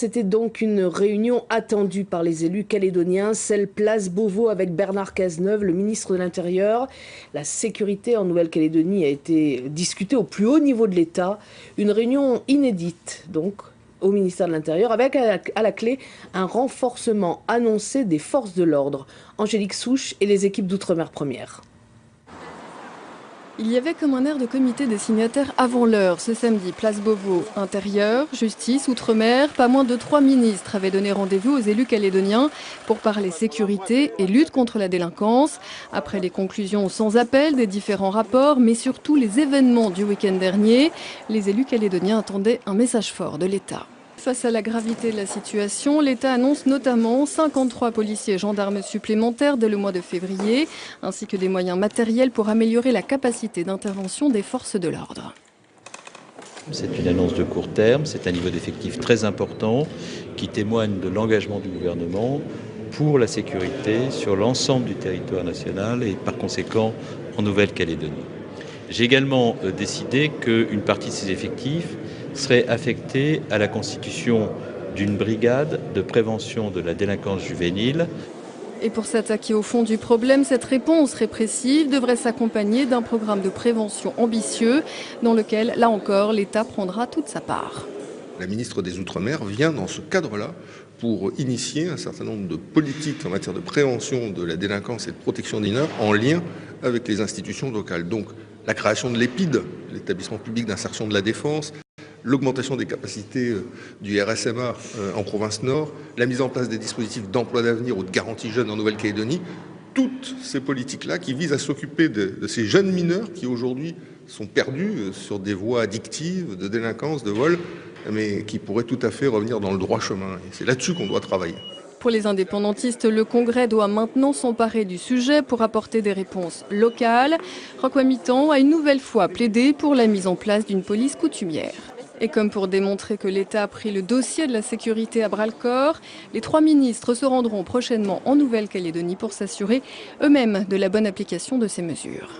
C'était donc une réunion attendue par les élus calédoniens, celle place Beauvau avec Bernard Cazeneuve, le ministre de l'Intérieur. La sécurité en Nouvelle-Calédonie a été discutée au plus haut niveau de l'État. Une réunion inédite donc au ministère de l'Intérieur avec à la clé un renforcement annoncé des forces de l'ordre. Angélique Souche et les équipes d'Outre-mer Première. Il y avait comme un air de comité des signataires avant l'heure ce samedi, place Beauvau. Intérieur, justice, outre-mer, pas moins de 3 ministres avaient donné rendez-vous aux élus calédoniens pour parler sécurité et lutte contre la délinquance. Après les conclusions sans appel des différents rapports, mais surtout les événements du week-end dernier, les élus calédoniens attendaient un message fort de l'État. Face à la gravité de la situation, l'État annonce notamment 53 policiers et gendarmes supplémentaires dès le mois de février, ainsi que des moyens matériels pour améliorer la capacité d'intervention des forces de l'ordre. C'est une annonce de court terme, c'est un niveau d'effectif très important qui témoigne de l'engagement du gouvernement pour la sécurité sur l'ensemble du territoire national et par conséquent en Nouvelle-Calédonie. J'ai également décidé qu'une partie de ces effectifs serait affectée à la constitution d'une brigade de prévention de la délinquance juvénile. Et pour s'attaquer au fond du problème, cette réponse répressive devrait s'accompagner d'un programme de prévention ambitieux dans lequel, là encore, l'État prendra toute sa part. La ministre des Outre-mer vient dans ce cadre-là pour initier un certain nombre de politiques en matière de prévention de la délinquance et de protection des mineurs en lien avec les institutions locales. Donc la création de l'EPID, l'établissement public d'insertion de la défense, l'augmentation des capacités du RSMA en province nord, la mise en place des dispositifs d'emploi d'avenir ou de garantie jeunes en Nouvelle-Calédonie, toutes ces politiques-là qui visent à s'occuper de ces jeunes mineurs qui aujourd'hui sont perdus sur des voies addictives, de délinquance, de vol, mais qui pourraient tout à fait revenir dans le droit chemin. Et c'est là-dessus qu'on doit travailler. Pour les indépendantistes, le Congrès doit maintenant s'emparer du sujet pour apporter des réponses locales. Roch Wamitan a une nouvelle fois plaidé pour la mise en place d'une police coutumière. Et comme pour démontrer que l'État a pris le dossier de la sécurité à bras-le-corps, les 3 ministres se rendront prochainement en Nouvelle-Calédonie pour s'assurer eux-mêmes de la bonne application de ces mesures.